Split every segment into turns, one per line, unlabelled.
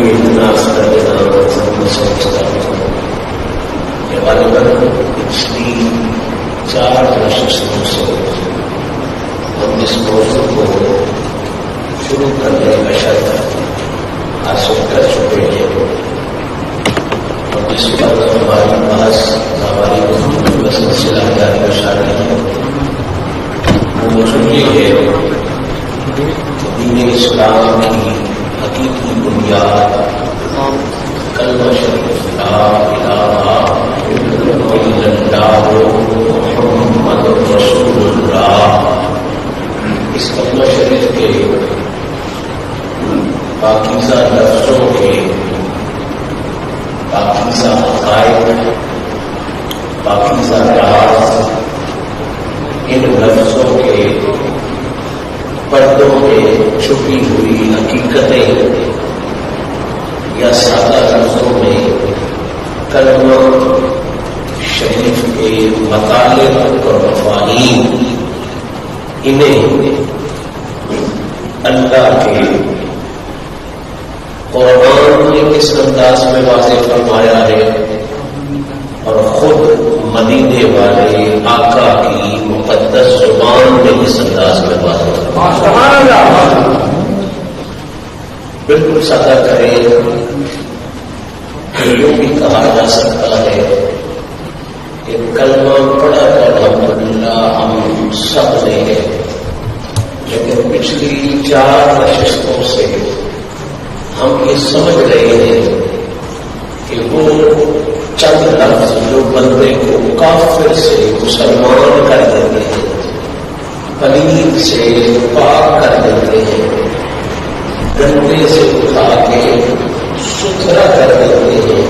الناس کا غالباً پچھلی 4 نشستوں سے ہم اس موضوع کو شروع کرنے کا شرط حاصل کر چکے ہیں اور اس پر ہماری پاس ہماری گفتگو کا سلسلہ جاری و ساری ہے. وہ موضوع یہ ہے دین اسلام کی حقیقی بنیاد کلمہ شریف لا الہ الا اللہ محمد رسول اللہ. اس کلمہ شریف کے پاکیزہ لفظوں کے پاکیزہ عقائد پاکیزہ راز ان لفظوں کے پردوں میں چھپی ہوئی حقیقتیں یا سادہ لفظوں میں کلمہ شریف کے مطالب اور مفاہیم انہیں اللہ کے قرآن نے کس انداز میں واضح فرمایا ہے اور خود مدینے والے آقا کی مقدس زبان میں کس انداز میں واضح فرمایا. بالکل سادہ کریں یوں بھی کہا جا سکتا ہے کہ کلمہ پڑھا تو الحمدللہ ہم سب نے ہے، لیکن پچھلی 4 نشستوں سے ہم یہ سمجھ رہے ہیں کہ وہ چند لفظ جو بندے کو کافر سے مسلمان کر دیتے ہیں، پلید سے پاک کر دیتے ہیں، گندے سے اٹھا کے ستھرا کر دیتے ہیں،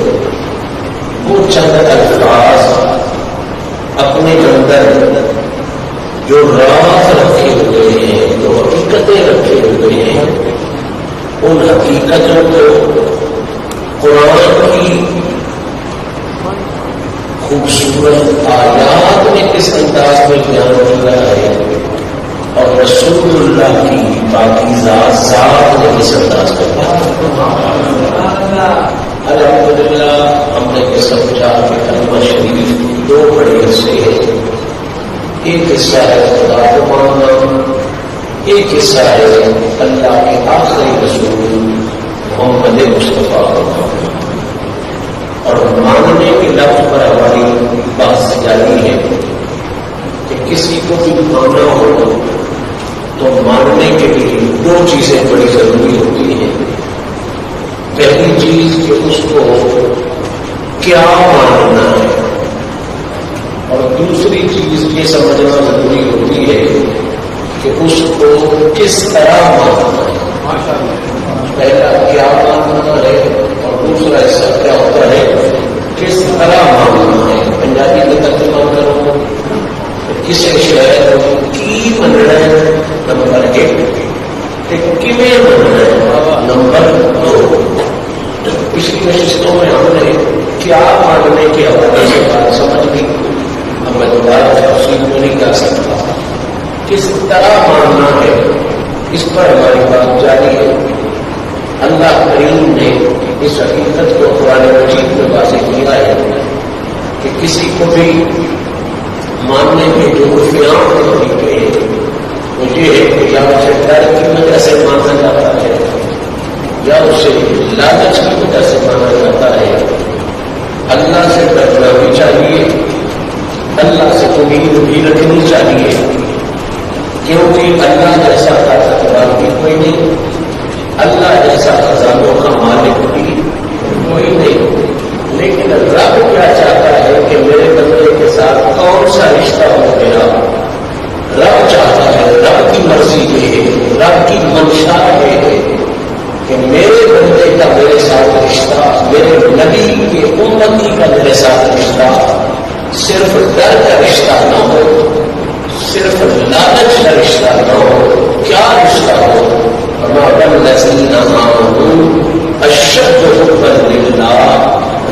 وہ چند الفاظ اپنے اندر جو راز رکھے ہوئے ہیں، جو حقیقتیں رکھے ہوئے ہیں، ان حقیقتوں کو قرآن کی خوبصورت آیات میں کس انداز میں بیان کیا ہے اور رسول اللہ کی پاکیزہ ذات میں کس انداز میں بیان کیا. الحمدللہ ہم نے یہ سمجھا کہ کلمہ شریف 2 بڑے حصے ہیں. ایک حصہ ہے خدا کو ماننا، ایک حصہ ہے اللہ کے آخری رسول محمد مصطفیٰ کو ماننا. اور ماننے کے لفظ پر ہماری بات جاری ہے کہ کسی کو بھی ماننا ہو تو ماننے کے لیے 2 چیزیں بڑی ضروری ہوتی ہیں. پہلی چیز کہ اس کو کیا ماننا ہے، اور دوسری چیز یہ سمجھنا ضروری ہوتی ہے کہ اس کو کس طرح ماننا ہے. پہلا کیا ماننا ہے اور دوسرا حصہ کیا ہوتا ہے کس طرح ماننا ہے. پنجابی میں ترجمہ کرو کسے شہر کی مننا ہے نمبر 1، کیویں مننا ہے نمبر 2. پچھلی نشستوں میں ہم نے کیا ماننے کے حوالے سے بات سمجھ لی، اب میں دوبارہ تفصیل کو نہیں کر سکتا. کس طرح ماننا ہے اس پر ہماری بات جاری ہے. اللہ کریم نے اس حقیقت کو قرآن مجید میں واضح کیا ہے کہ کسی کو بھی ماننے کے جو عرفیات طریقے ہیں وہ یہ ہے کہ یا اسے ڈر کی وجہ سے مانا جاتا ہے یا اسے لالچ کی وجہ سے مانا جاتا ہے. اللہ سے ڈرنا بھی چاہیے، اللہ سے امید بھی رکھنی چاہیے، کیونکہ اللہ جیسا طاقتور بھی کوئی نہیں، اللہ جیسا خزانوں کا مالک بھی کوئی نہیں. لیکن رب کیا چاہتا ہے کہ میرے بندے کے ساتھ کون سا رشتہ ہو گیا. رب چاہتا ہے، رب کی مرضی یہ ہے، رب کی منشا یہ ہے کہ میرے بندے کا میرے ساتھ رشتہ، میرے نبی کے امتی کا میرے ساتھ رشتہ صرف ڈر کا رشتہ نہ ہو، صرف لالچ کا رشتہ نہ ہو. کیا رشتہ ہو؟ والذین آمنوا اشد حبا للہ.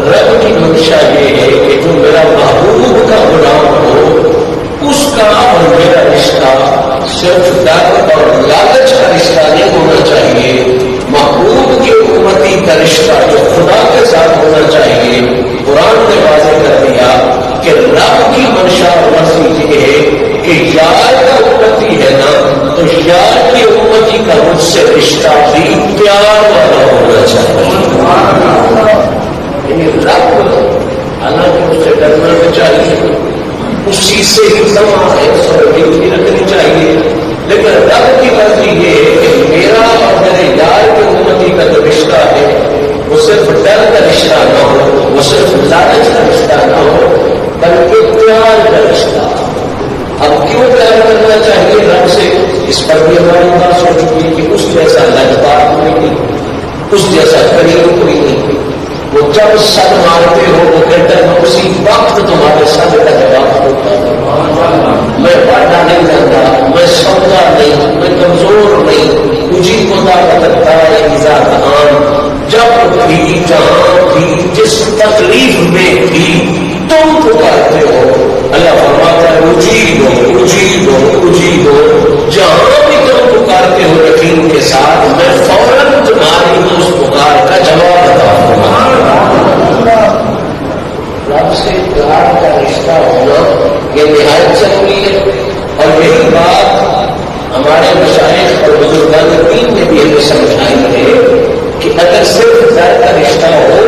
رب کی منشا یہ ہے کہ جو میرا محبوب کا غلام ہو اس کا اور میرا رشتہ صرف ڈر اور لالچ کا رشتہ نہیں ہونا چاہیے. محبوب کے امتی کا رشتہ رشتہ بھی پیار والا ہونا چاہیے. یعنی رب حالانکہ اس سے ڈرنا بھی چاہیے, اسی سے ہی ہے سہولت رکھنی چاہیے, لیکن رب کی مرضی یہ ہے کہ میرا اور میرے یار کی امتی کا جو رشتہ ہے وہ صرف ڈر کا رشتہ نہ ہو, وہ صرف لالچ کا رشتہ نہ ہو, بلکہ پیار کا رشتہ. اب کیوں پیار کرنا چاہیے رب سے, اس پر بھی ہماری بات ہو چکی کہ اس جیسا لجپال کوئی نہیں, اس جیسا قریب کوئی نہیں. وہ جب سد مارتے ہو وہ کہتا ہے اسی وقت تمہارے سد کا جواب ہوتا ہے. میں پڑھنا نہیں جانتا, میں سمجھا نہیں, میں کمزور نہیں, تجھی کو طاقت رکھتا ہے ذات عام. جب بھی جہاں بھی جس تکلیف میں بھی تم پکارتے ہو, اللہ فرماتا ہے اجیبو اجیبو اجیبو, جہاں بھی تم پکارتے ہو یقین کے ساتھ میں فوراً تمہاری اس پکار کا جواب عطا فرماؤں. رب سے پیار کا رشتہ ہونا یہ نہایت ضروری ہے, اور یہی بات ہمارے مشائخ اور بزرگان دین نے بھی ہمیں سمجھائی ہے کہ اگر صرف ڈر کا رشتہ ہو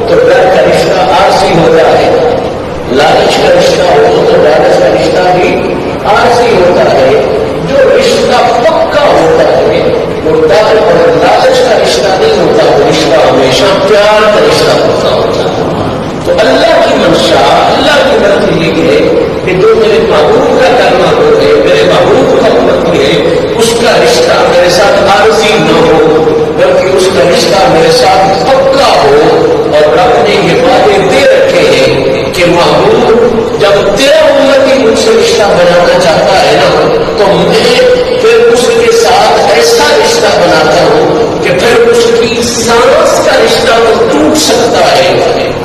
تو ڈر کا رشتہ عارضی ہوتا ہے, لالچ کا رشتہ ہو تو لالچ کا رشتہ بھی عارضی ہوتا ہے. جو رشتہ پکا ہوتا ہے وہ ڈر اور لالچ کا رشتہ نہیں ہوتا, وہ رشتہ ہمیشہ پیار کا رشتہ ہوتا ہے. تو اللہ کی منشا, اللہ کی مرضی یہ ہے کہ جو میرے محبوب کا کرنا ہو ہے, میرے محبوب کا مرضی ہے, اس کا رشتہ میرے ساتھ عارضی نہ ہو بلکہ اس کا رشتہ میرے ساتھ پکا ہو. اور رب نے یہ وعدے دے رکھے ہیں کہ محبوب جب تیرا امتی مجھ سے رشتہ بنانا چاہتا ہے نا تو میں پھر اس کے ساتھ ایسا رشتہ بناتا ہوں کہ پھر اس کی سانس کا رشتہ تو ٹوٹ سکتا ہے,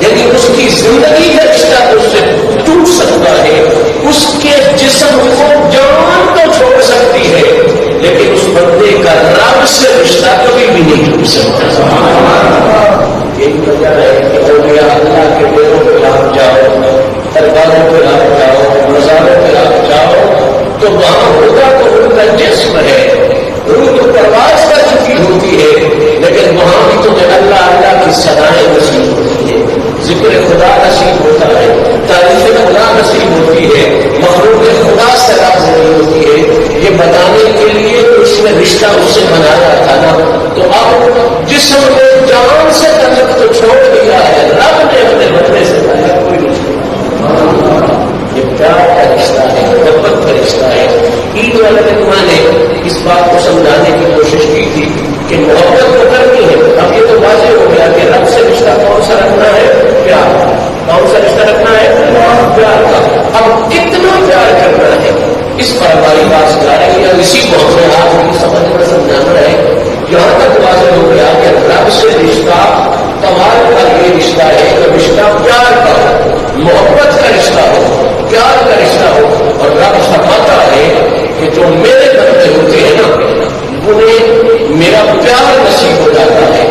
یعنی اس کی زندگی کا رشتہ تو اس سے ٹوٹ سکتا ہے, اس کے جسم کو جان تو چھوڑ سکتی ہے, لیکن اس بندے کا رب سے رشتہ کبھی بھی نہیں ٹوٹ سکتا. یہی وجہ ہے کہ اولیاء اللہ کے ڈیروں پہ آپ جاؤ, درباروں پہ آپ جاؤ, مزاروں پہ آپ جاؤ تو وہاں ہوگا تو ان کا جسم ہے, روح تو پرواز کر چکی ہوتی ہے, لیکن وہاں بھی تمہیں اللہ اللہ کی صدائیں نصیب ہوتی ہے, ذکر خدا نصیب ہوتا ہے, تعریف خدا نصیب ہوتی ہے, مخلوق خدا سے راضی ہوتی ہے. یہ بتانے کے لیے اس نے رشتہ اس سے بنایا تھا نا, تو اب جسم کو جان سے تعلق تو چھوڑ دیا ہے, رب نے اپنے بندے سے تعلق کوئی رشتہ. یہ پیار کا رشتہ ہے, محبت کا رشتہ ہے. عید والے علماء نے اس بات کو سمجھانے کی کوشش کی تھی کہ محبت تو کرنی ہے. اب یہ تو واضح ہو گیا کہ رب سے رشتہ کون سا رکھنا ہے, پیار. کون سا رشتہ رکھنا ہے, پیار کا. اب کتنا پیار کرنا ہے اس پر ہماری بات جا رہی ہے, اسی کو ہمیں آج بھی سمجھنا سمجھانا ہے. یہاں تک واضح ہو گیا کہ رب سے رشتہ کمال کا یہ رشتہ ہے کہ رشتہ پیار کا ہو, محبت کا رشتہ ہو, پیار کا رشتہ ہو. اور رب فرماتا ہے کہ جو میرے بندے ہوتے ہیں نا انہیں میرا پیار نصیب ہو جاتا ہے,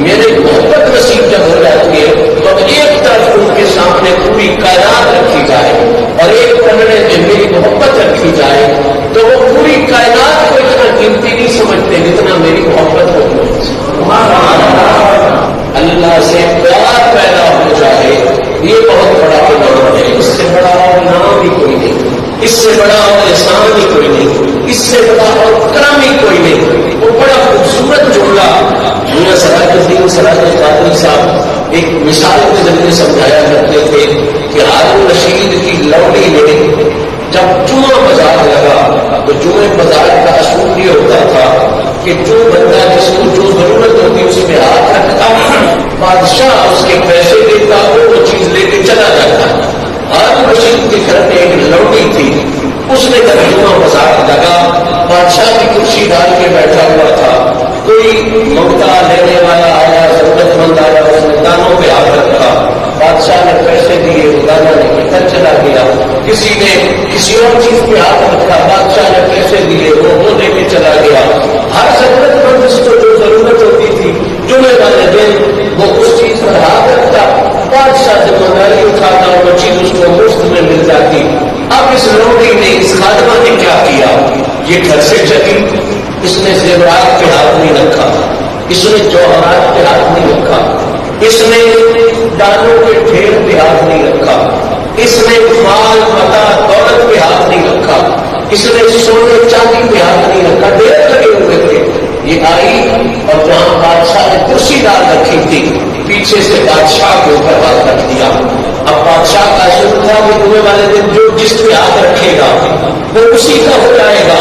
میری محبت نصیب جب ہو جاتی ہے تو ایک طرف ان کے سامنے پوری کائنات رکھی جائے اور ایک پلڑے میں میری محبت رکھی جائے تو وہ پوری کائنات کو اتنا قیمتی نہیں سمجھتے جتنا میری محبت ہوتی ہے. اللہ سے پیار پیدا ہو جائے یہ بہت بڑا انعام ہے. اس سے بڑا اور انعام ہی کوئی نہیں, اس سے بڑا اور احسان ہی کوئی نہیں, اس سے بڑا اور کرم ہی کوئی نہیں. وہ بڑا خوبصورت جملہ میرا سراج الدین سراج قادری صاحب ایک مثال کے ذریعے سمجھایا کرتے تھے کہ ہارون رشید کی لوڈی نے جب جمعہ بازار لگا تو جمعہ بازار کا اصول یہ ہوتا تھا کہ جو بندہ جس کو جو ضرورت ہوتی اس میں ہاتھ رکھتا, بادشاہ اس کے پیسے دیتا, وہ چیز لے کے چلا جاتا. ہارون رشید کے گھر میں ایک لوڈی تھی, اس نے جب جمعہ بازار لگا بادشاہ کی کرسی ڈال کے بیٹھا ہوا تھا, کوئی منگتا لینے والا آیا, ضرورت مند آیا, اس نے دانوں پہ ہاتھ رکھا, بادشاہ نے پیسے دیے, وہ دانا لے کے چلا گیا. کسی نے کسی اور چیز پہ ہاتھ رکھا, بادشاہ نے پیسے دیے, وہ لے کے چلا گیا. ہر ضرورت مند جس کو جو ضرورت ہوتی تھی جمعے والے دن وہ اس چیز پر ہاتھ رکھتا, بادشاہ ذمہ داری اٹھاتا, وہ چیز اس کو مفت میں مل جاتی. اب اس لوڈی نے, اس خادمہ نے کیا کیا, یہ گھر سے چلی, اس نے زیورات کے ہاتھ نہیں اس نے جوہرات پہ ہاتھ نہیں رکھا، اس نے دانوں کے ڈھیر پہ ہاتھ نہیں رکھا، اس نے مال متا دولت پہ ہاتھ نہیں رکھا، اس نے سونے چاندی پہ ہاتھ نہیں رکھا، ڈھیر لگے ہوئے تھے. یہ آئی اور جہاں بادشاہ نے کرسی ڈال رکھی تھی پیچھے سے بادشاہ کے اوپر ہاتھ رکھ دیا. اب بادشاہ کا شروع تھا کہ جمعے والے دن جو جس پہ ہاتھ رکھے گا وہ اسی کا ہو جائے گا.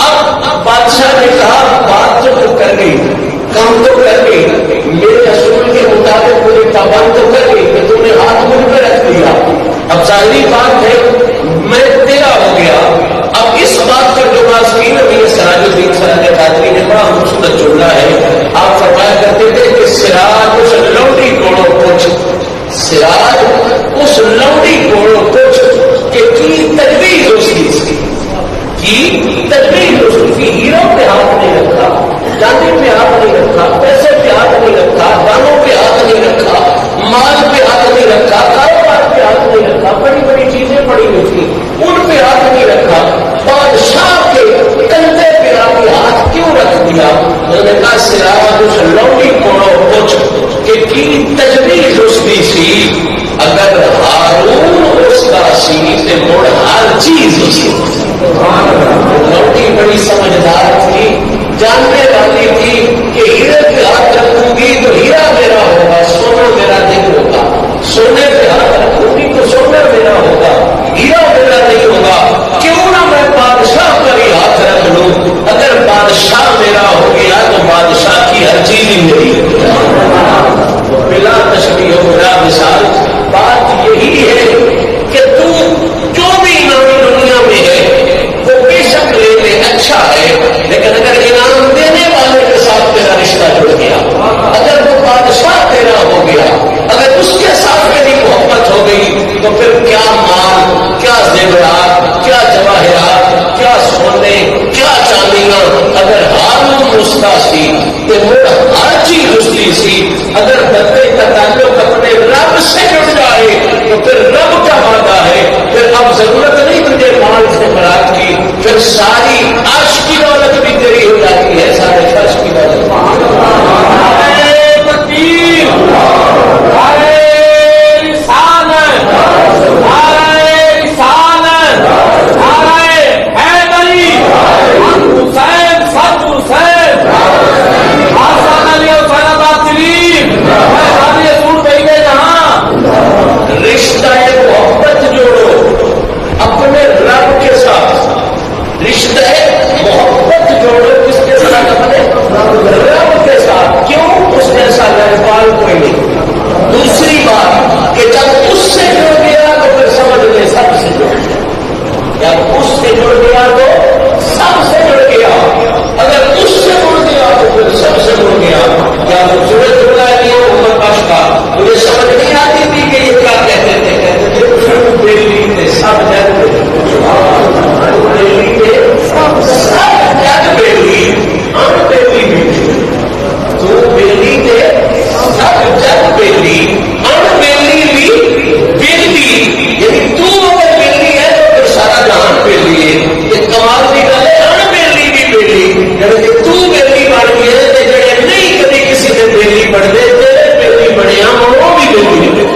اب بادشاہ نے کہا بات تو کر گئی، کام تو کر گئی، میرے اصول کے مطابق مجھے پابند تو کر گئی کہ تم نے ہاتھ مجھ پہ رکھ دیا. اب ظاہری بات ہے میں تیرا ہو گیا. اب اس بات پر جو معاشرین ابھی سراج الدین سراج قادری نے بڑا خوبصورت جملہ ہے. آپ فرمایا کرتے تھے کہ سراج اس لوڈی کوڑوں پوچھ، سراج اس لوڈی کوڑوں پوچھ کہ کی تجویز اس کی تجویز اس کی ہیروں پہ ہاتھ نہیں رکھا، چاندی پہ ہاتھ نہیں رکھا، پیسے پہ ہاتھ نہیں رکھا، دانوں پہ ہاتھ نہیں رکھا، مال پہ ہاتھ نہیں رکھا، کاروبار پہ ہاتھ نہیں رکھا، بڑی بڑی چیزیں پڑی ہوئی تھی ان پہ ہاتھ نہیں رکھا. بادشاہ کے کندھے پہ آپ نے ہاتھ کیوں رکھ دیا؟ انہوں نے کہا سراج اس لوڈی کوڑوں پوچھ کہ کی تجویز اس کی سی، اگر ہارون اس کا سی تے مڑ ہر چیز اسی. لوڈی بڑی سمجھدار تھی، جاننے والی تھی کہ ہیرے پہ ہاتھ رکھوں گی تو ہیرا میرا ہوگا، سونا میرا نہیں ہوگا، سونے پہ ہاتھ رکھوں گی تو سونا میرا ہوگا، ہیرا میرا نہیں ہوگا. کیوں نہ میں بادشاہ پر ہی ہاتھ رکھ لوں؟ اگر بادشاہ میرا ہو گیا تو بادشاہ کی ہر چیز ہی میری ہے. بلا تشبیہ و بلا مثال بات یہی ہے کہ تو جو بھی انعام دنیا میں ہے وہ بے شک لے لے، اچھا ہے، لیکن اگر انعام دینے والے کے ساتھ تیرا رشتہ جڑ گیا، اگر وہ بادشاہ تیرا ہو گیا، اگر اس کے ساتھ میری محبت ہو گئی تو پھر کیا مال، کیا زیورات، کیا جواہرات، کیا سونے، کیا چاندیاں. اگر ہارون رستا سی تو مڑ ہر چیز رستی سی. اگر بندے کا تعلق اپنے رب سے جڑ جائے تو پھر رب کا وعدہ ہے، پھر اب ضرورت نہیں تجھے مال سے مراد کی، پھر ساری عرش کی دولت بھی تیری ہو جاتی ہے، سارے فرش کی دولت. رشتہ محبت جوڑو اپنے رب کے ساتھ، رشتہ محبت جوڑو کس کے ساتھ؟ اپنے رب کے ساتھ. کیوں؟ اس جیسا لہبال کوئی نہیں. دوسری بات کہ جب اس سے جڑ گیا تو پھر سمجھ لے سب سے جڑ گیا. جب اس سے جڑ گیا تو سب سے جڑ گیا، اگر اس سے جڑ گیا تو پھر سب سے جڑ گیا. یا تو سورج جڑا ہے یہ عمر پاش کا مجھے سمجھ نہیں آتی تھی کہ یہ کیا کہتے تھے، کہتے تھے دلی نے سب جگ دلی کے سب جگ بیلی ان بیلی بیٹھی، تو بیلی کے سب جگ بیلی ان بیلی بھی بیلی، یعنی تو اگر بیلی ہے تو پھر سارا جہان بیلی ہے. یہ کمال کی گل ہے، ان بیلی بھی بیلی، یعنی کہ تو بیلی بن گئی ہے تو جڑے نہیں کبھی کسی نے بیلی بن دے تیرے بیلی بنیا وہ بھی بیلی ہے.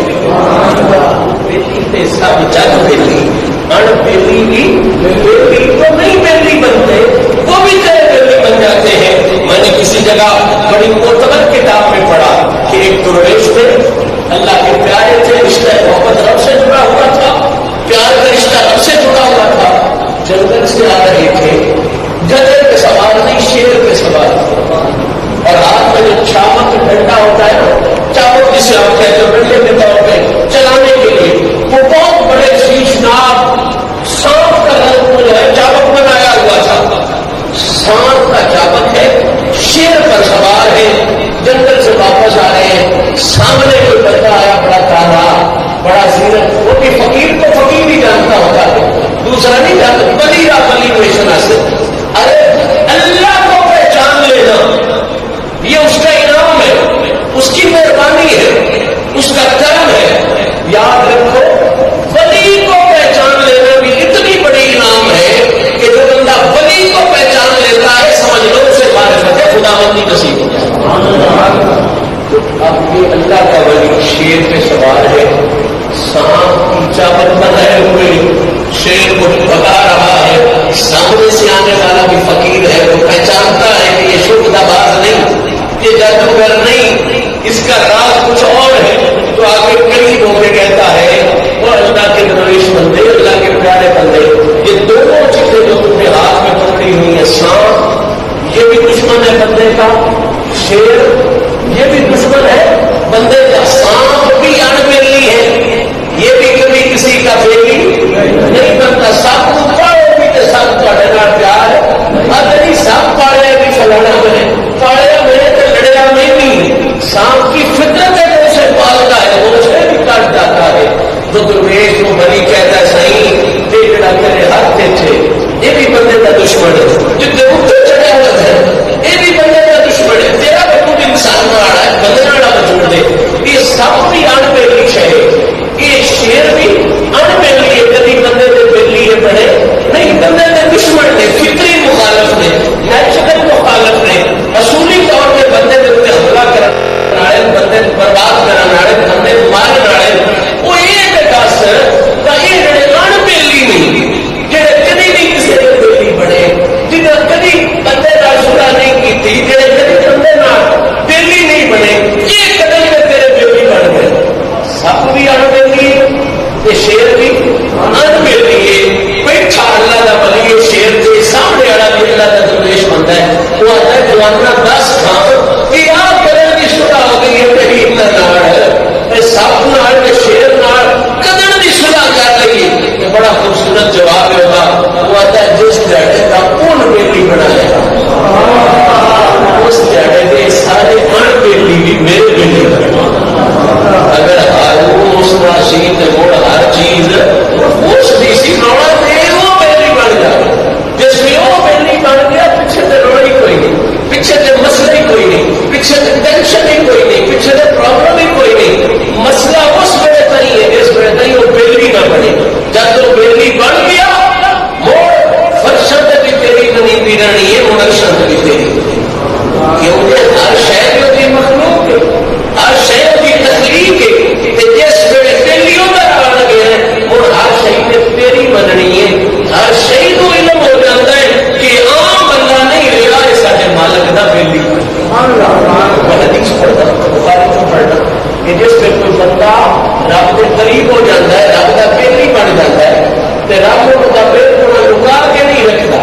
بیلی سب جگ بیلی ان بیلی بھی بیلی تو نہیں بیلی بنتے، وہ بھی تیرے بیلی بن جاتے ہیں. میں نے کسی جگہ بڑی معتبر کتاب میں پڑھا کہ ایک درویش تھے، اللہ کے پیارے تھے، رشتہ محبت رب سے جڑا ہوا تھا، پیار کا رشتہ رب سے جڑا ہوا تھا. جنگل سے آ رہے تھے، گدھے پہ سوار نہیں شیر پہ سوار تھے، اور ہاتھ میں جو چاوک ڈنڈا ہوتا ہے، چاوک جسے آپ کہتے ہیں ڈنڈے کے طور پہ چلانے کے لیے، وہ بہت بڑے شیشناک سانپ کا رنگ جو ہے چاوک بنایا ہوا تھا. سانپ کا چاوک ہے، شیر پر سوار ہے، جنگل سے واپس آ رہے ہیں. سامنے کوئی بندہ آیا بڑا کالا، بڑا زیرت، وہ بھی فقیر کو فقیر ہی جانتا ہوتا ہے، دوسرا نہیں جانتا. بلیرا بلی ویشنا سے ارے اللہ کو پہچان لینا یہ اس کا انعام ہے، اس کی مہربانی ہے، اس کا کرم ہے. یاد رکھو ولی کو پہچان لینا بھی اتنی بڑی انعام ہے کہ جو بندہ ولی کو پہچان لیتا ہے سمجھ لو اسے معرفت خداوندی نصیب ہو جائے. چاول بنائے ہوئے شیر کو بتا رہا ہے، سامنے سے آنے والا بھی فقیر ہے، وہ پہچانتا ہے کہ یہ شبہ باز نہیں، یہ جادوگر نہیں، اس کا راز کچھ اور ہے، تو آگے قریب ہو کے کہتا ہے وہ اللہ کے درویش بندے، اللہ کے پیارے بندے، یہ دونوں چیزیں جو تم نے ہاتھ میں پکڑی ہوئی ہیں، سانپ یہ بھی دشمن ہے بندے کا، شیر یہ بھی دشمن ہے بندے کا، سانپ بھی اڑبیلی ہے، یہ بھی کبھی کسی کا بیلی نہیں بنتا، سب کو پاڑے بھی تو سب تھوڑے نال پیار ہے، اگر سب پاڑے بھی فلانا میں پاڑیا میں تو لڑیا میں نہیں، سانپ کی فطرت ہے تو اسے پالتا ہے، وہ اسے بھی کاٹ جاتا ہے، تو درویش کو بلی کہتا ہے صحیح دیکھنا تیرے ہاتھ تھے، یہ بھی بندے کا دشمن ہے، جتنے اوپر چڑھے ہوئے ہیں یہ بھی بندے کا دشمن ہے، تیرا بہت انسان نہ آ رہا ہے بندے نہ بچوڑ دے، یہ سب بھی اڑ بیلی ہے، یہ شیر بھی اڑ بیلی ہے، کبھی بندے کے بیلی ہے بڑے نہیں، بندے کے دشمن نے، فطری مخالف نے، نیچرل مخالف نے، اصولی طور پہ بندے کے اوپر حملہ کرنے بندے برباد کرنے بندے مارنے وہ یہ دس یہ جڑے اڑ بیلی نہیں، جڑے کبھی بھی کسی کے بیلی بنے، جنہیں کبھی بندے کا صلح نہیں کی، جڑے کبھی بندے بیلی نہیں بنے، یہ کدی میں تیرے بیلی بن گئے، سب بھی اڑ بیلی ہے، شیر بھی اڑ بیلی ہے، بیٹھا اللہ کا بلی ہے، شیر کے سامنے والا بھی اللہ کا درویش بنتا ہے، وہ آتا ہے جوانا دس کھان کہ آپ کرنے کی صلح ہو گئی ہے تیری ہے، سب نال شیر نال کدن کی صلح کر رہی ہے، بڑا خوبصورت جواب ہوگا، وہ آتا ہے جس ڈیڈے کا اون بیلی بنایا اس ڈیڈے کے سارے اڑ بیلی بھی میرے بیلی بنا، اگر ہارون اس راشید مڑ ہر چیز اس دی سی روڑا دے وہ بیلی بن جائے، جس میں وہ بیلی بن گیا پیچھے سے روڑی کوئی نہیں، پیچھے سے مسئلہ ہی کوئی نہیں، پیچھے سے ٹینشن ہی کوئی نہیں، پیچھے سے پرابلم ہی کوئی نہیں، مسئلہ اس وقت نہیں ہے جس وقت نہیں وہ بیلی نہ بنے، جب وہ بیلی بن گیا موڑ فرشت بھی تیری نہیں پیرانی ہے، منشت بھی تیری، کیونکہ ہر شہر کی مخلوق ہے، ہر شہر کی تخلیق ہے، جس ویلے بیلیوں کا بن گیا اور ہر شہید نے تیری مننی ہے، ہر شہید کو علم ہو جاتا ہے کہ عام بندہ نہیں رہا ہے سارے مالک کا بیلی، حدیث پڑھنا بخاری کو پڑھنا کہ جس میں کوئی بندہ رب کے قریب ہو جاتا ہے، رب کا بیلی بن جاتا ہے تو رب کو مطابق رکا کے نہیں رکھتا،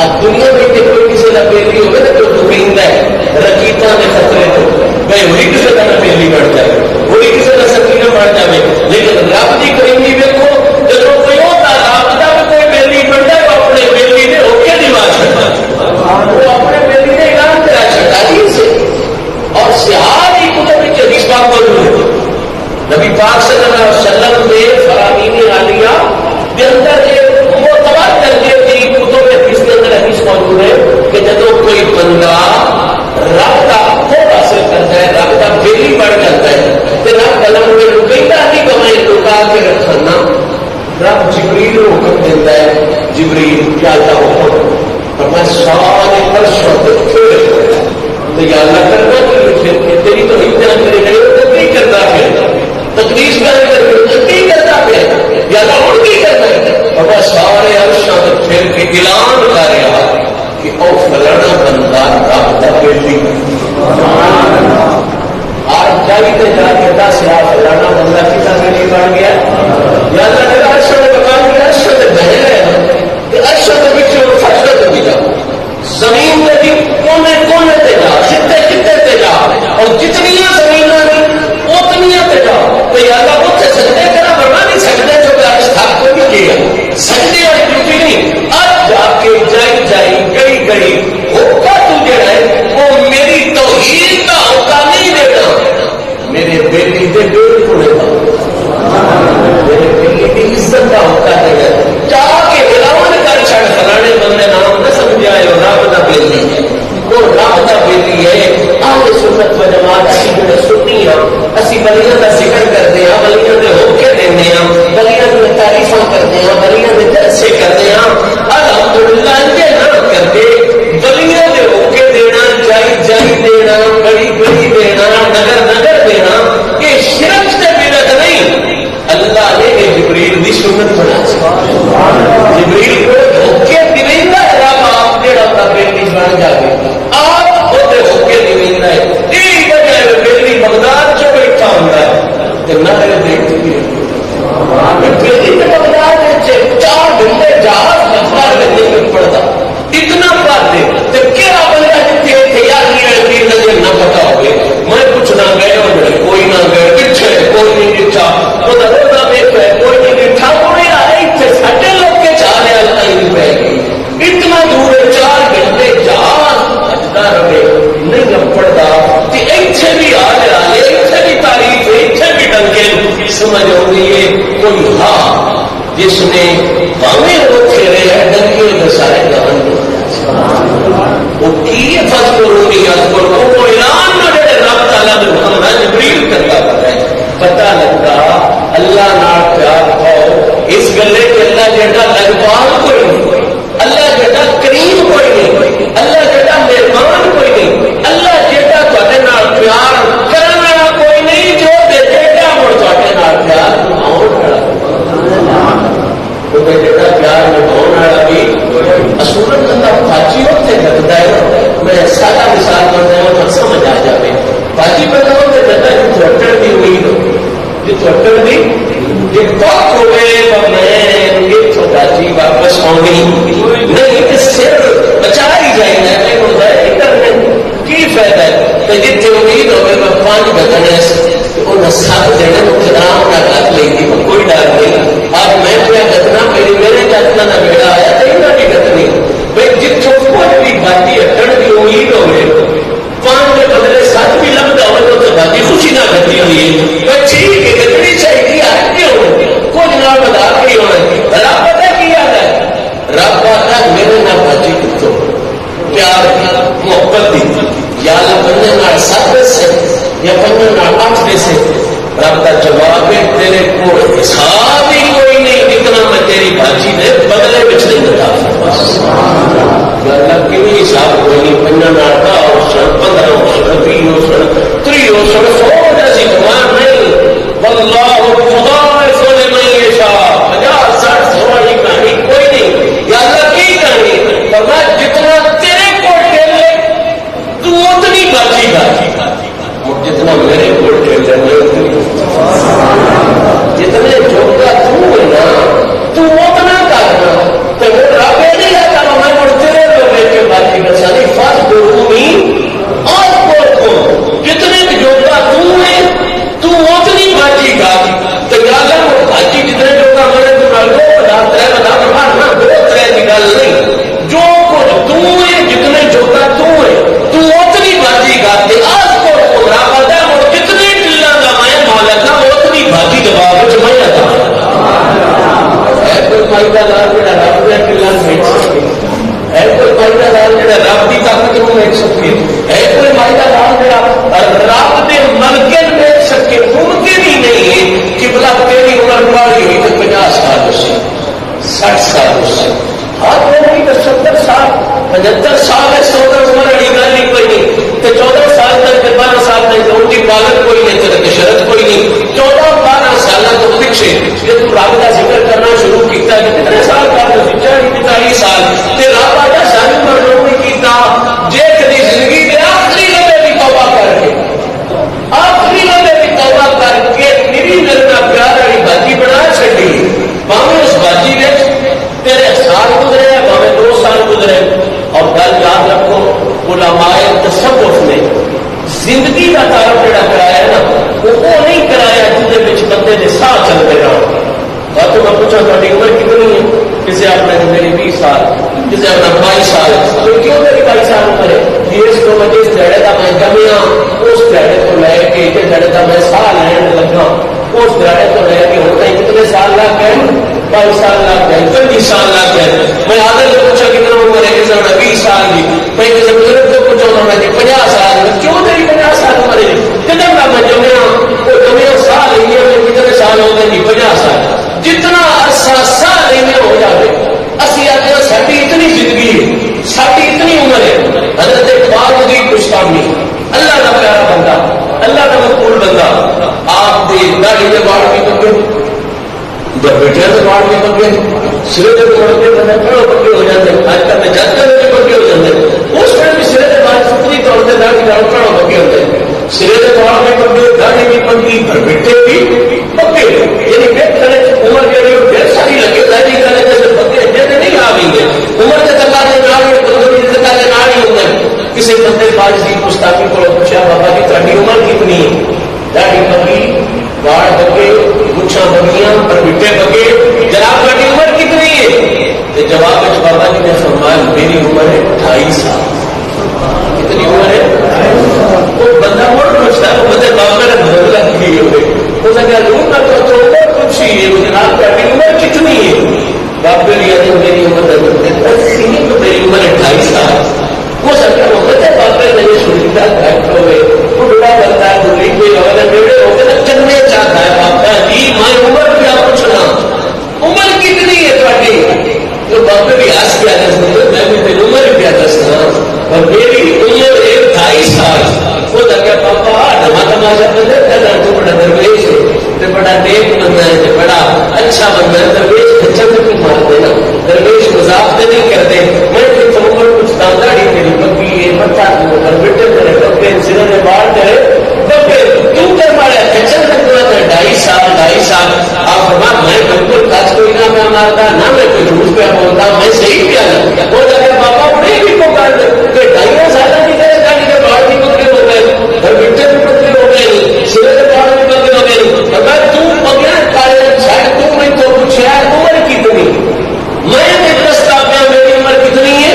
اب دنیا میں کوئی کسی کا بیلی ہوگا تو دکھیندا ہے رکیتا نے خطرے کو بھائی وہی کسی کا بیلی بن جائے، وہی کسی کا سکینہ بن جائے، لیکن رب کی کریمی دیکھو جب کوئی ہوتا رب کا بھی کوئی بیلی بن جائے وہ اپنے بیلی نے ہو کے دیوا چڑھتا، وہ اپنے بیلی نے اعلان کرا چڑھتا جی سے، اور سیاح کی کتب حدیث پاک موجود ہے، نبی پاک صلی اللہ علیہ وسلم نے فرامین عالیہ کے اندر ایک معتبر درجے کی کتب حدیث کے اندر حدیث موجود ہے کہ جب کوئی بندہ رب کا خوب حاصل کرتا ہے، رب کا بیلی بڑھ جاتا ہے تو رب قلم میں رکیتا نہیں کمائے رکا کے رکھنا، رب جبریل کو حکم دیتا ہے، جبریل کیا اللہ حکم اور میں سارے فرشوں کو پھر تو یا اللہ کرنا کہ تیری تو اتنا میرے گھر تو نہیں کرتا پھر تقدیس کا نہیں کرتا پھر یا اللہ اور کی کرنا ہے، اور میں سارے عرشوں کو پھر کے اعلان کر رہا کہ او فلانا بندہ رب کا بیلی آج جائیے جا کے دس یا فلانا بندہ کتا بیلی بن گیا، یا اللہ نے عرشوں نے بتا دیا عرشوں نے بہے گئے کہ عرشوں کے پیچھے وہ فرشتوں کو بھی جاؤ، زمین میں بھی کونے کونے تے جا، خطے خطے تے جا، اور جتنی زمیناں اتنی تے جا، تو یا اللہ اتنے سجدے کرا بنا نہیں سکتے جو کہ عرش تھا کو بھی کیا سجدے والی ڈیوٹی نہیں، اب جا کے جائی جائی گئی گئی ہوکا تو جڑا ہے وہ میری توحید کا ہوکا نہیں دینا، میرے بیٹی کے بیٹے کو میرے بیٹی کی عزت کا ہوکا دے گا، جا کے اعلان کر چھڑ فلانے بندے نام نہ سمجھائے رب کا بیلی ہے، وہ رب کا بیلی ہے، اہل سنت و جماعت اسی جڑے سنی ہاں، اسی بلیاں کا ذکر کرتے ہیں، بلیاں کے ہوکے دینے ہیں، بلیاں کی تعریفاں کرتے ہیں، بلیاں کے جلسے کرتے ہیں، الحمدللہ یہ نہ کر کے بلیاں کے ہوکے دینا، جائی جائی دینا، بڑی بڑی دینا، نگر نگر دینا، یہ شرک سے بدعت نہیں، اللہ نے سمجھ آئی ہے کوئی ہاں جس نے باویں اوکھے رہے ڈنگے دسائے گان وہ کی فضل وہ اعلان نہ جڑے رب تعالیٰ نے محمد جبریل کرتا پتا لگتا اللہ نال پیار پاؤ اس گلے کہ اللہ جیڑا لگوان کوئی نہیں، اللہ جیڑا کریم کوئی نہیں، اللہ جیڑا مہربان کوئی نہیں، اللہ جیڑا تواڈے نال پیار کرن والا کوئی نہیں، جو جیڑا مڑ تواڈے نال پیار نبھاؤن والا کیونکہ جیڑا پیار نبھاؤن والا بھی اصولن بندہ باجی اتنے لگتا ہے. میں سادہ مثال کرتا ہوں تو سمجھ آ جائے باجی پہ کہوں کہ جگہ جو تھوٹر بھی ہوئی ہو جو تھوٹر بھی ایک وقت ہوئے میں یہ باجی واپس آنی نہیں اس سر بچا ہی جائے گا کہ ہوتا ہے کرنے کی فائدہ ہے تو جتنے امید ہوئے میں 5 بتانے انہیں ساتھ دینے کو خدام نہ کر لیں گی کوئی ڈر نہیں. اب میں کیا کتنا میرے کتنا نہ بیڑا آیا تو انہیں بھی کتنی بھائی جتوں کوئی بھی باجی اٹھن کی امید ہوئے 5 کے بدلے 7 بھی لگتا ہو تو باجی خوشی نہ کرتی ہوئی ہے ٹھیک ہے کتنی چاہیے آگے ہونے کچھ نہ بتا کے ہونا رب پتا کی یاد ہے رب آتا میرے نہ باجی کتوں پیار محبت دی یا بننے سب سے یا بننے 8 میں سے رب کا جواب ہے تیرے کو حساب ہی کوئی نہیں جتنا میں تیری باجی نے بدلے بچ نہیں بتا اللہ کی بھی حساب کوئی نہیں 5 اور 15 اور 20 اور 30 اور 100 جیسی کمان نہیں واللہ خدا سونے میں یہ شاہ 50 60 100 کی کہانی کوئی نہیں یا اللہ کی کہانی فرما جتنا تیرے کو ٹھیلے تو اتنی باجی گا جتنا میرے کو ٹھیلے میں اتنی جتنے جوگا تو ہے نا تو اتنا کرنا تو وہ رب نہیں رہتا میں مڑتے رہے کے باجی بسانی فاس دومی اور کو جتنے جوگا تو ہے تو اتنی باجی گا تو یاد ہے باجی جتنے جوگا میں نے تو بتا 3 مارنا 2-3 کی گل نہیں جو کچھ تو ہے جتنے جوگا تو ہے تو اتنی باجی گا آج کو رب آتا ہے جتنے ٹلا کا میں مالک ہوں اتنی باجی جواب میں آتا ہے کوئی فائدہ دار جڑا رب کا ٹلا دیکھ سکے ہے کوئی فائدہ دار جڑا رب کی طاقت کو دیکھ سکے ہے کوئی فائدہ دار جڑا رب کے ملکن دیکھ سکے ممکن ہی نہیں ہے کہ بلا تیری عمر بڑی ہوئی تو 50 سال سے 60 سال سے ہاتھ ہوگی تو 70 سال 75 سال ہے 14 عمر اڑی گل نہیں کوئی نہیں تو 14 سال تک 12 سال تک ان کی پالن کوئی نہیں تو شرط کوئی نہیں 14-12 سال تو پیچھے جب تم رب کا ذکر کرنا شروع کیا کتنے سال کا 40-45 سال تے رب آجا ساری مروں بھی کیتا جے کدی زندگی دے آخری لمحے بھی توبہ کر کے آخری لمحے بھی توبہ کر کے میری نرنا پیار والی باجی بنا چھڈی باویں اس باجی وچ تیرے سال گزرے باویں 2 سال گزرے اور گل یاد رکھو علماء تصوف نے زندگی کا تعارف جڑا کرایا نا وہ نہیں کرایا جس بندے نے ساہ چلتے رہو تو میں پوچھا تھوڑی عمر کتنی ہے کسی اپنا میری 20 سال کسی اپنا 22 سال تو کیوں میری 22 سال عمر ہے اس کو میں جس دہڑے کا میں جمیا اس دہڑے کو لے کے جس دہڑے کا میں ساہ لین لگا اس دہڑے کو لے کے ہوتا ہے کتنے سال لگ گئے 22 سال لگ گئے 25 سال لگ گئے میں آدھے سے پوچھا کتنا عمر ہے کسی نے 20 سال کی میں کسی بزرگ کو پوچھا میں 50 سال میں کیوں میری 50 سال عمر ہے کتنے کا میں جمیا وہ جمیا سال ہی ہے کتنے سال ہو گئے 50 سال جتنا عرصہ سال میں ہو جائے اسی آتے ہیں ساری اتنی زندگی ہے ساری اتنی عمر ہے حضرت پاک دی گستاخی اللہ کا پیارا بندہ اللہ کا مقبول بندہ آپ دی داڑھی کے باڑ بھی پکے بیٹھے کے باڑ بھی پکے سرے کے توڑ کے بندے کھڑے پکے ہو جاتے آج کل میں جاتے ہوئے پکے ہو جاتے اس وقت بھی سرے کے باڑ ستری توڑ کے داڑھی داڑھ کھڑے پکے ہوتے سرے کے باڑ بھی پکے داڑھی بھی پکی بیٹھے بھی پکے یعنی بیٹھے عمر کے لیے ڈھیر ساری لگے داڑھی کرنے جیسے پکے جیسے نہیں آئیں گے عمر کے تقاضے ناڑی بزرگی کے تقاضے ناڑی ہوتے کسی بندے باز کی گستاخی کو پوچھا بابا جی تاری عمر کتنی ہے داڑھی پکی باڑ پکے مچھاں پکیاں پر بٹے پکے جناب تاری عمر کتنی ہے جواب بابا جی نے فرمایا میری عمر ہے 28 سال کتنی عمر ہے وہ بندہ مڑ پوچھتا ہے وہ بندے بابا نے بدلا کی ہوئے اس نے کہا لوں گا تو تماشا بندہ کر تو بڑا درویش ہے تو بڑا نیک بندہ ہے تو بڑا اچھا بندہ ہے. درویش بچہ تو کیوں مارتے نا, درویش مذاق تو نہیں کرتے. میں کہ تم کو کچھ دانداڑی تیری پکی ہے بچہ کر بیٹے کرے پکے سرے میں بال کرے پکے تو کر مارے کچن تک 2.5 سال آپ فرما میں بالکل کچھ کوئی نہ میں مارتا نہ میں کوئی جھوٹ پہ بولتا میں صحیح کیا نا وہ اگر پاپا بڑے بھی کو کر دے کہ 2.5 سال کی طرح گاڑی کے باہر بھی پکے ہو گئے اور بیٹے بھی پکے ہو گئے سرے کے باہر بھی پکے ہو گئے. اگر تم پکڑ کارے شاید تم نے تو پوچھا عمر کتنی میں ایک رستہ پہ میری عمر کتنی ہے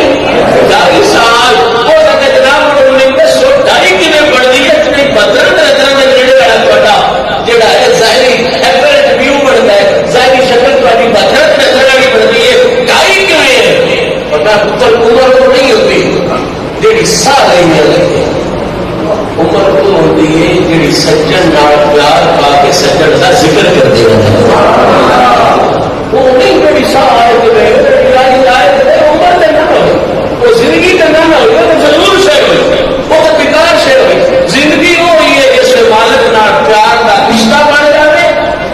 2.5 سال. وہ اگر جناب انہوں نے 102 کی میں پڑھ دی ہے اتنی بدرن رتنا میں نیڑے والا چھوٹا جڑا ہے ظاہری ایپرنٹ ویو بنتا ہے ظاہری شکل تھوڑی بدرن رتنا کی بنتی ہے 2.5 کیوں ہے پتا پتر عمر کو نہیں ہوتی جیڑی سا رہی ہے عمر تو ہوتی ہے جیڑی سجن نال پیار پا کے سجن کا ذکر کر دے وہ نہیں جیڑی سا آئے عمر تو نہ ہو وہ زندگی تو نہ ہو تو ضرور شے ہوئی وہ تو بیکار شے ہوئی. زندگی وہ ہوئی ہے جس میں مالک نال پیار کا رشتہ بن جائے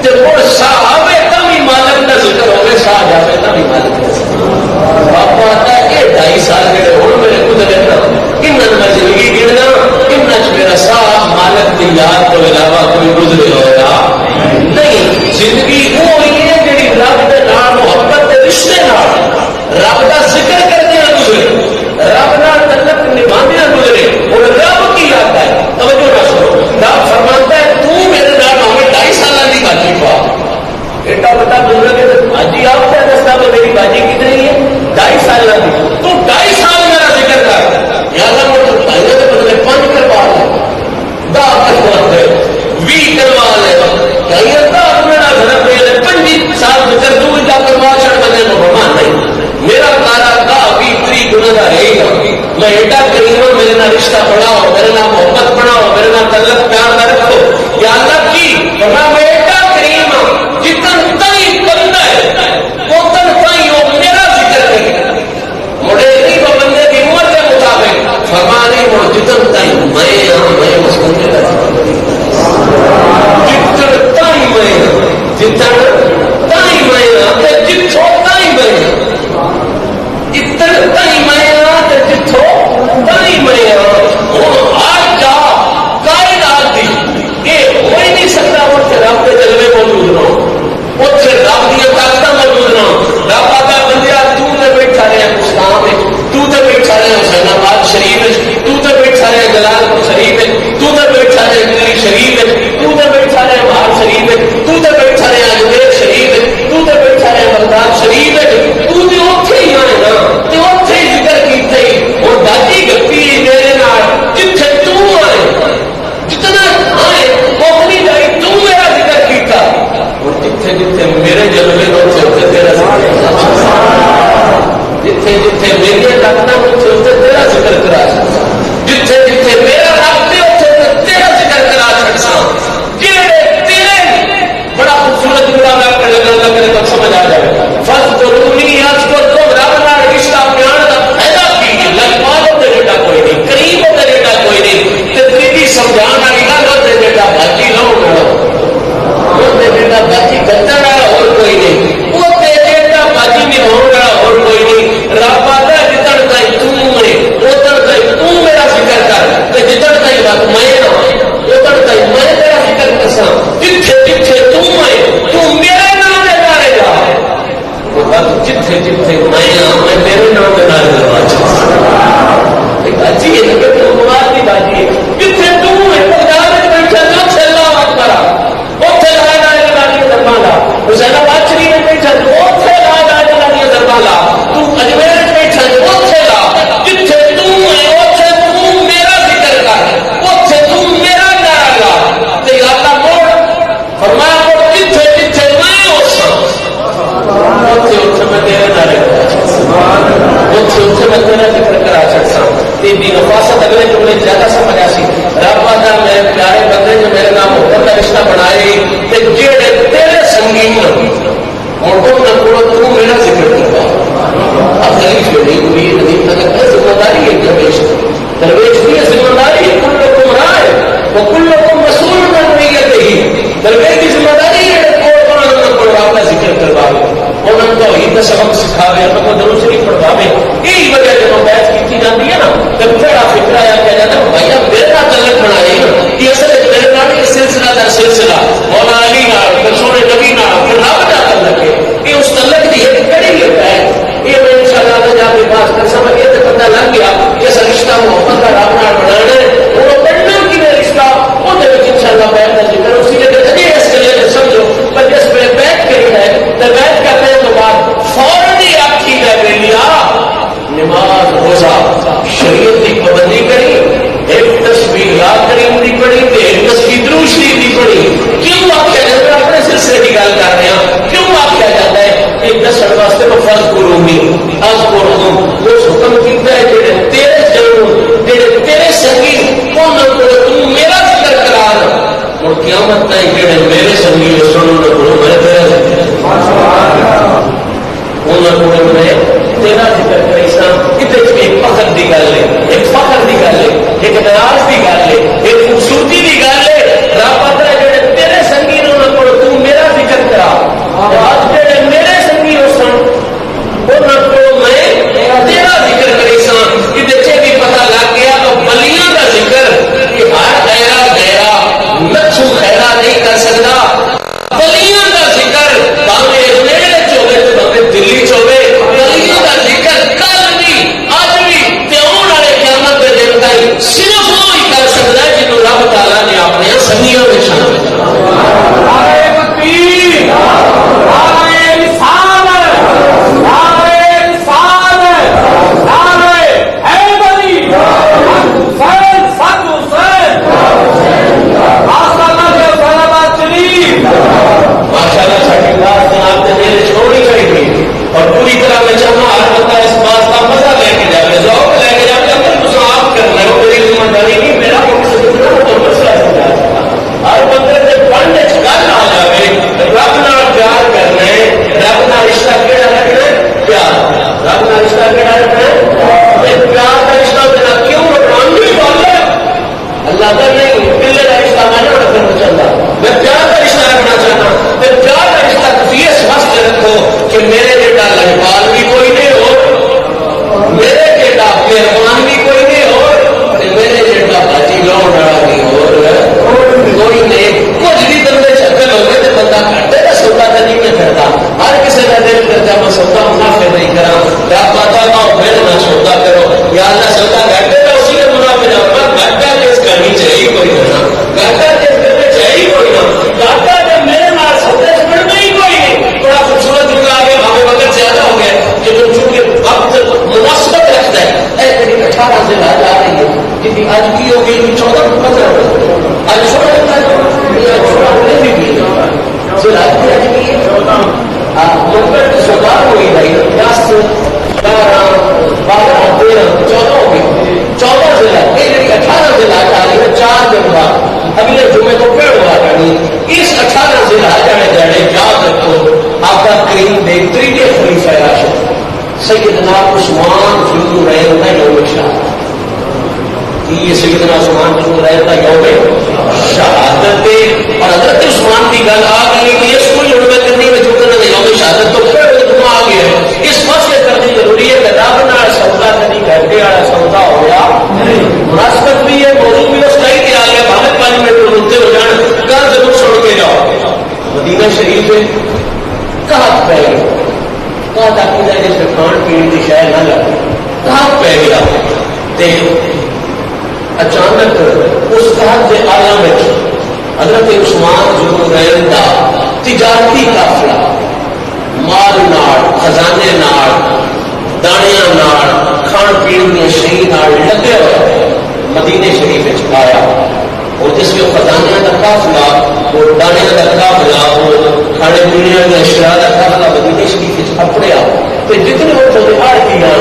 تو وہ سا آئے تب ہی مالک کا ذکر ہوگے سا جائے تب ہی مالک کا ذکر. باپا آتا ہے کہ 2.5 سال کے ہوں میرے گزرے ان میں زندگی گرنا ان میرا سا مالک کی یاد کو علاوہ کوئی گزرے ہوگا نہیں. زندگی وہ ہوئی ہے جی رب کے نام محبت کے رشتے رب کا ذکر کرتے ہیں گزرے رب نال تعلق نبھانے گزرے اور رب کی یاد ہے. توجہ نہ سنو رب فرماتا ہے تو میرے نام ہمیں 2.5 سال کی باجی پا ایڈا بڑا بزرگ ہے باجی آپ کا دستا تو میری باجی کتنی ہے 2.5 سال کی تو 2.5 سال میرا ذکر کر یا اللہ مجھے کے بدلے 5 کروا لے 10 کروا لے 20 کروا لے کہیں میرا گھر پہ 25 سال ذکر تو جا کروا چڑھ بنے مہمان نہیں میرا کارا کا 20-30 گنا کا رہے گا. میں ایڈا کریم ہوں میرے نام رشتہ بڑھاؤ میرے نام محبت بڑھاؤ میرے نام تعلق پیار نہ رکھو یا اللہ کی میں ایڈا کریم ہوں جتن تئی بندہ ہے وہ تن تئی وہ میرا ذکر کرے مڑے نہیں وہ بندے کی عمر کے مطابق فرما نہیں وہ جتن تئی میں اس کو میرا جتن تئی میں جتن تئی میں جتوں تئی میں اتن تئی میں جتوں تئی میں ہوں آج جا کائنات دی یہ ہو ہی نہیں سکتا اتنے رب کے جلوے موجود نہ ہو اتنے رب دیا طاقت موجود نہ ہو. رب آتا بندیا تو بیٹھا رہے اسلام تو بیٹھا رہے حسین آباد شریف تو بیٹھا رہے جلال پور شریف تو بیٹھا رہے گری شریف تو بیٹھا رہے بہار شریف تو بیٹھا رہے اجمیر شریف تو بیٹھا رہے بغداد شریف تو اتنے ہی آئے نا تو اتنے ہی ذکر کیتے ہی اور باقی گپی میرے نال جتھے تو آئے جتنا آئے وہ اپنی جائے تو میرا ذکر کیتا اور جتھے جتھے میرے جلوے اتنے تیرا جتھے جتھے میری طاقت اتنے تیرا ذکر کرا جتھے جتھے میرا رب سے اتنے تیرا ذکر کرا چڑھا بڑا خوبصورت جملہ میں اپنے لگا میرے تک سمجھ آ جائے فرض ضروری آج کو تم رب نال رشتہ پیار کا فائدہ کیجیے لگوالوں کے بیٹا کوئی نہیں قریب ہوتے بیٹا کوئی نہیں تقریبی سمجھان والی گل ہوتے بیٹا باجی لو ہوتے بیٹا باجی گدر والا اور کوئی نہیں ہوتے بیٹا باجی نبھاؤ والا اور کوئی نہیں. رب آتا جتن تھی اتن تھی تو میرا ذکر کر جتن تھی بات میں نہ اتن تھی میں تیرا ذکر کرسا جتھے جتھے تو میرے نام لے رہے گا جتھے جتھے میں میرے نام لے رہا باجی ہے مراد کی باجی ہے جتھے تو بیٹھا جو چلا کرا اتنے لا لا دربالا حسین آباد شریف میں بیٹھا اتنے لا لا دربالا تو اجمیر بیٹھا اتنے لا جتھے تو میرا ذکر کر اتنے تو میرا نعرہ لا تے اللہ موڑ فرمایا جتھے جتھے میں اتنے میں تیرے نعرے اتنے میں تیرا ذکر کرا سکتا تیری نفاست اگلے جملے زیادہ سمجھ آ سی رب آتا میرے پیارے بندے جو میرے نام محبت کا رشتہ بنائے تے جیڑے تیرے سنگین محبت نہ پڑو تو میرا ذکر کرتا اب دلیل جو نہیں ہوئی ندیم تک ذمہ داری ہے درویش کی ذمہ داری ہے کل لوگوں رائے وہ کل لوگوں مسئول تیسرے کی گل کر رہے ہیں. کیوں آخیا جاتا ہے کہ دسن واسطے وہ فرض قرومی از قرآن اس حکم کیتا ہے جڑے تیرے جنم جڑے تیرے سنگی انہاں کو تو میرا ذکر کرا اور قیامت تک جڑے میرے سنگی سنن کو میں تیرا انہاں کو میں تیرا ذکر کرے سا. ایک فخر کی گل ہے, ایک فخر کی گل ہے, ایک ناز کی گل ہے, ایک خوبصورتی کی گل ہے. رب آتا ہے جڑے تیرے سنگی انہاں کو تو میرا ذکر کرا. آج جڑے میرے سنگی ہو سن انہاں کو میں تیرا ذکر کرے سا. کہ دیکھے بھی پتہ لگ گیا تو بلیاں کا ذکر کہ ہر غیرہ غیرہ لچھو خیرہ نہیں کر سکتا. بلیاں کا ذکر باوے میرے چوبے تو باوے دلی چوبے بلیاں کا ذکر کل بھی اج بھی تے آنے والے قیامت کے دن تک صرف وہی کر سکتا ہے جنہوں رب تعالیٰ نے اپنے سنگیوں میں شامل اور پوری طرح میں چاہوں ہر بندہ اس بات کا مزہ لے کے جائے, ذوق لے کے جائے. اگر تو آپ کرنا ہے میری ذمہ داری نہیں, میرا تو مسئلہ سمجھا سکتا. ہر بندے سے بڑھنے گل آ جائے رب نال پیار کرنا ہے. رب نال رشتہ کہڑا رکھنا ہے؟ پیار. رب نال رشتہ کہڑا رکھنا ہے؟ پیار کا رشتہ دینا. کیوں رکھنا بھی بول ہے اللہ کا نہیں, پہلے کا رشتہ میں نہیں رکھنا چاہتا. میں پیار کا رشتہ رکھنا چاہتا. پھر پیار کا رشتہ تھی اس واسطے رکھو کہ میرے جیٹا لجپال بھی کوئی نہیں ہو, میرے جیٹا مہربان بھی کوئی نہیں ہو, میرے جیٹا باجی لاؤ والا بھی کوئی نہیں. کچھ بھی بندے شکل ہو گئے تو بندہ گھنٹے کا سودا تو نہیں میں کرتا. ہر کسی کا دل کرتا میں سودا منافع نہیں کرا. کیا پتا نہ پھر نہ سودا کرو یا نہ سودا گھنٹے کا اسی کا منافع نہ ہوگا. گھنٹہ جس کرنی چاہیے کوئی نہ, گھنٹہ جس کرنے چاہیے کوئی نہ. گھنٹہ جب میرے نال سودا بڑھنا ہی کوئی نہیں. تھوڑا خوبصورت جملہ آگے ہمیں وقت زیادہ ہو گیا کہ چونکہ وقت مناسبت رکھتا ہے. ایسے 18 سے آ جا رہی ہے کیونکہ آج کی ہو گئی 14 کو 15 ہو آج چھوڑا چھوڑا نہیں بھی سردار ہوئی بھائی 10 11 12 13 14 ہو گئی. 14 ضلع یہ 18 ضلع آ رہی ہے 4 دن بعد اگلے جمعے کو پیڑ ہوا کرنی. اس 18 ضلع جانے جانے یاد رکھو آپ کا کریم بہتری کے خلیفہ راشد سیدنا عثمان فضل رہے یوم شہادت. یہ سیدنا عثمان فضل رہے یوم شہادت اور حضرت عثمان کی گل آ گئی کہ اس کو جڑنے کرنی میں جو کرنا یوم شہادت تو پھر آ گیا. اس واسطے کرنی ضروری ہے کہ رب نال سودا کرنی گھنٹے والا سودا ہوا مناسبت بھی ہے, موضوع بھی اس کا ہی آ گیا. بھارت 5 منٹ روتے ہو جان کل ضرور سن کے جاؤ. مدینہ شریف کہاں پہ گیا کہاں تاکہ جس میں کھان پین کی شہر نہ لگے کہاں پہ گیا. اچانک اس گھر کے عالم میں حضرت عثمان جو رہتا تجارتی قافلہ مال نال خزانے نال دانیاں نال کھان پین کی شہی نال لگے ہوئے مدینے شریف آیا. اور جس میں خزانے کا قافلہ اور دانیاں کا قافلہ اور کھانے پینے کا اشیاء کا قافلہ مدینے شریف اپنے آپ جتنے وہ چھوٹے آڑتی ہیں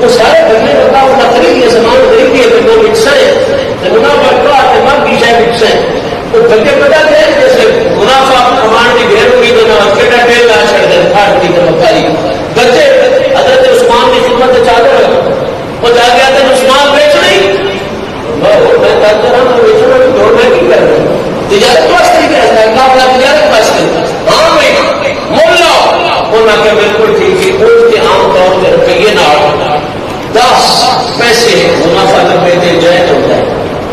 وہ سارے کرنے کا قافلہ خریدیے سامان خریدیے کہ وہ مکسیں منافع کا دماغ کی جائے مکسیں وہ بلکہ پتا ہے جیسے منافع کمان کی ڈھیر ہوئی تو نہ کیٹا ڈھیر لا چھڑ دے پھاڑتی تو مکاری بچے حضرت عثمان کی خدمت چادر وہ جا گیا تھا عثمان بیچ نہیں میں کرتا رہا بیچنا بھی دوڑنا کی کر رہا تجارت واسطے ہی کہتا ہے قافلہ تجارت واسطے. ہاں بھائی مول لاؤ انہوں نے بالکل ٹھیک ہے. اس کے عام طور پہ روپیے نہ 10 پیسے منافع نبے دے جائز ہوتا ہے.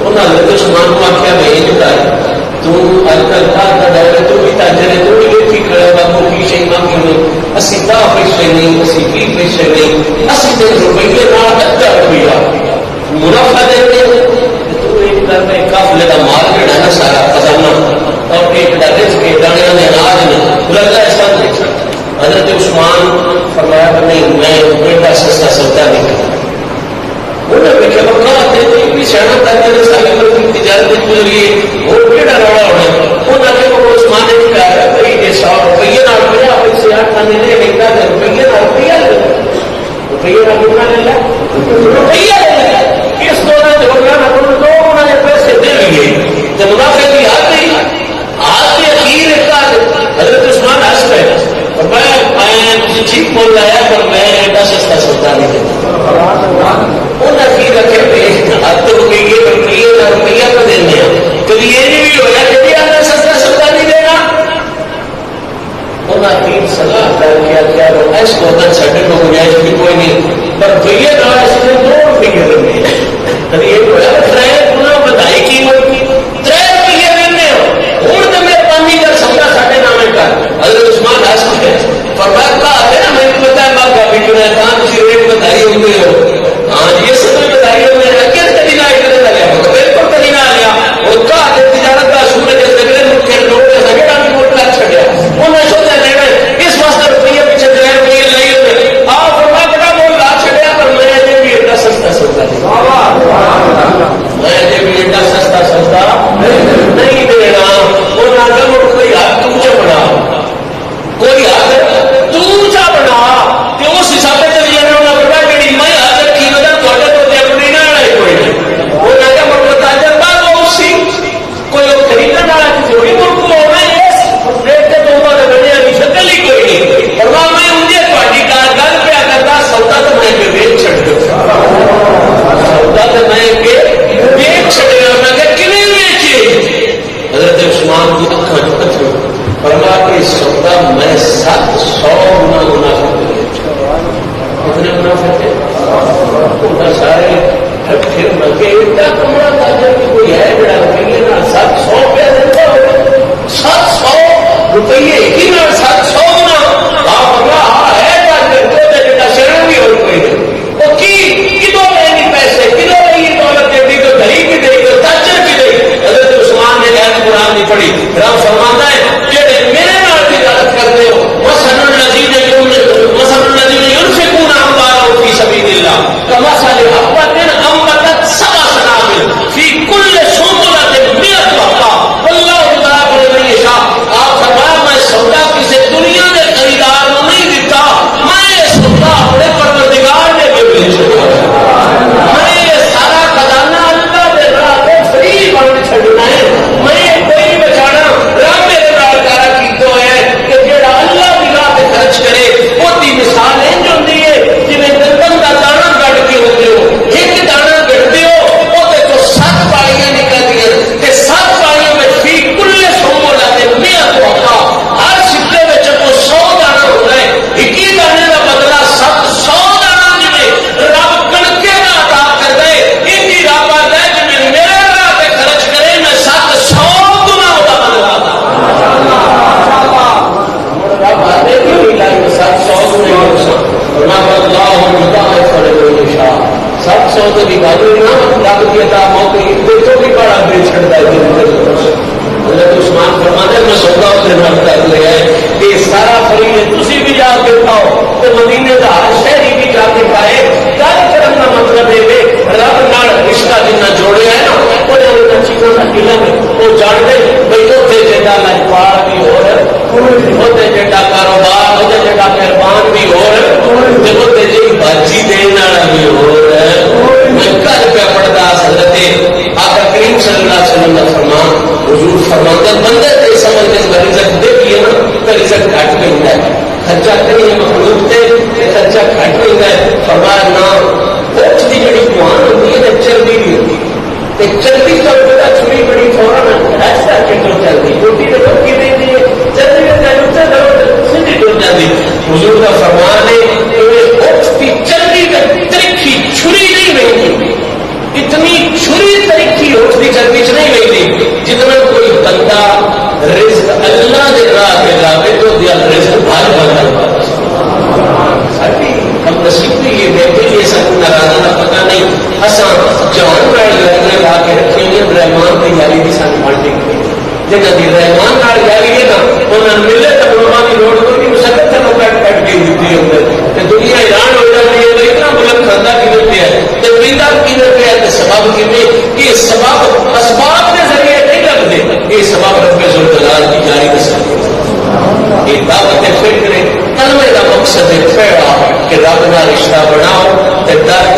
انہوں نے عثمان کو آخیا بھائی جڑا ہے تو اج کل کا ڈائر تو بھی تاجر ہے تو بھی ویکھی کھڑا بابو کی شے مانگی نہیں اسی 10 پیسے نہیں اسی 20 پیسے نہیں اسی 3 روپیے نال 10 روپیہ منافع دیتے تو ایک کر میں قافلے کا مال جڑا ہے نا سارا خزانہ اور ایک ڈرس کے دانے نے اناج نے لگتا ہے سب دیکھ سکتا. حضرت عثمان فرمایا کہ نہیں میں بیٹا سستا سودا نہیں کرتا. انہوں نے دیکھا وہ کہاں تھے بھی سیاح تاجر ساری تجارت کے ذریعے وہ کہڑا روڑا ہونا انہوں نے وہ عثمان نے کہا بھائی اس کو چھٹے کو گنجائش بھی کوئی نہیں، پر بھیا نہ اس نے 2 روپیے لگے کبھی یہ ہوا 3 گنا بدائی کی ہوئی 3 روپیے دینے ہو ہوں تو میں پانی کا سمجھا ساڑھے نامے کر حضرت عثمان ہس کے فرمایا ہے نا میں پتا ہے باغ کا بھی جو ہے کہاں تھی ریٹ بدائی ہوئے ہو ہاں یہ سب بدائی ہوئے ہیں کس کدی نہ ادھر لگا ہو بالکل کدی نہ لیا اور کہا کہ تجارت کا سورج لگے مکھے لوگ سگڑا بھی موٹ کر چھڑیا انہیں سوچا لے اس واسطے روپیے پیچھے 3 روپیے لے ہوئے آپ فرما بڑا بول لا چھڑیا پر میں یہ بھی ایڈا سستا سودا میں یہ بھی ایڈا سستا سودا نہیں دینا وہ نہ کہ کوئی ہاتھ تم سے بنا کوئی ہاتھ تو چا بنا کہ اس حساب سے چلی جانا انہیں بڑا کہ میں ہاتھ رکھی وجہ تھوڑے تو اپنی نہ لڑائی کوئی نہیں وہ نہ کہ مطلب تاجر بعد وہ اسی کوئی وہ خریدنا نہ رکھی تھوڑی ملک کو ہونا ہے اس ریٹ کے تو انہوں نے بڑھیا نہیں شکل ہی کوئی نہیں فرما میں انجھے تھوڑی کار گل پہ کرتا سودا تو میں کہ بیچ چھڑ دو سودا تو میں کہ بیچ چھڑ دو میں کہ کنے بیچے حضرت عثمان کی اکھاں چھو فرما کہ سودا میں 700 گنا منافع کتنے منافع تھے انہیں سارے پھر مکے اتنا کمرہ تاجر کی کوئی ہے بڑا روپیے نہ 700 روپیہ دیتا ہو 700 روپیے ہی نہ 700 گنا آپ اگلا ہے تاجر کو دیکھتا شرم بھی اور کوئی نہیں وہ کدو لینی پیسے کدو لینی دولت دے دی تو دہی کی دے تو تاجر کی دے حضرت عثمان نے آیت قرآن نہیں پڑھی رب فرماتا ہے کہ میرے نال تجارت کرتے ہو مثلا الذین ينفقون اموالهم في سبيل الله كمثل حبة انبتت 7 سنابل في كل سنبلة 100 حبة والله يضاعف لمن يشاء آپ فرمایا میں سودا کسی دنیا کے خریدار کو نہیں دیتا میں یہ سودا اپنے پروردگار نے بھی بھیجا میں یہ سارا خزانہ اللہ کے راہ پہ فری بن چھڑنا ہے میں کوئی بچانا رب میرے نال کارا کیتو ہے کہ جڑا اللہ کی راہ پہ خرچ کرے وہ دی مثال انج ہوندی ہے جویں گندم دا دانا گڑ کے ہوندے ہو ایک دانا گڑتے ہو وہ دیکھو 7 پالیاں نکلدیاں تے 7 پالیاں میں فی کل سنبلہ تے 100 حبہ ہر سکے وچ کو 100 دانا ہوندا ہے ایک ہی دانے دا بدلہ 700 دانا جویں رب کڑکے دا عطا کردا ہے انج ہی رب آندا ہے جویں میرے راہ تے خرچ کرے میں 700 گنا دا بدلہ عطا رب آتے کیوں لائی 700 گنا اللہ مضاعف لمن یشاء 700 تو بھی بات نہ رب کی عطا موقع تو بھی بڑا دے چھڑتا ہے حضرت عثمان فرماتے ہیں میں سودا اپنے نال کر لیا ہے کہ سارا فریق تسی بھی جا کے کھاؤ تو مدینے کا ہر شہری بھی جا کے کھائے گل کرنے کا مطلب یہ رب نال رشتہ جنہ جوڑیا ہے نا وہ چیزوں کا علم وہ جان دے بھائی اتنے جیڈا لجپال بھی ہو اتنے جیڈا کاروبار اتنے جیڈا مہربان بھی ہو اتنے جی باجی دن والا بھی ہو میں کل پہ پڑھتا حضرت آقا کریم صلی اللہ علیہ وسلم کا فرمان حضور فرماتے بندے تے سمجھ کے رزق دے دیے نا تو رزق گھٹ بھی ہوتا ہے خرچہ کہیں مخلوق تے خرچہ گھٹ بھی ہوتا ہے فرمایا نہ اٹھ کی جڑی قوان ہوتی ہے چربی بھی ہوتی ہے چربی کا پتا چھری بڑی فوراً ایسا کہ تو چلتی روٹی تو پکی دینی ہے چربی کا سیدھی ٹوٹ جاتی حضور کا فرمان ہے اٹھ کی چربی کا ترکھی چھری نہیں رہتی اتنی چھری ترکھی اٹھ کی چربی چ نہیں رہتی جتنا کوئی بندہ رزق اللہ کے راہ پہ لاوے تو دیا رزق بھر بھر ساری ہم نصیب بھی یہ دیکھتے یہ سب ناراضہ کا پتہ نہیں اساں جان لڑنے لا کے رکھے ہوئے رحمان کی یاری بھی سان بانٹے ہوئے جنہ کی رحمان نال یاری ہے نا انہوں نے ملے تو علماء کی لوڑ کوئی نہیں مسکت سے کٹ کٹ کے دیتی ہے دنیا ایران ہو جاتی ہے تو اتنا ملک کھانا کدھر پہ ہے تو پیدا کدھر پہ ہے تو سبب کتنے یہ سبب اسباب کے ذریعے نہیں لگتے یہ سبب رب ذوالجلال کی جاری کے ساتھ یہ دعوت فکر کلمے کا مقصد ہے پھیڑا کہ رب کا رشتہ بناؤ تے در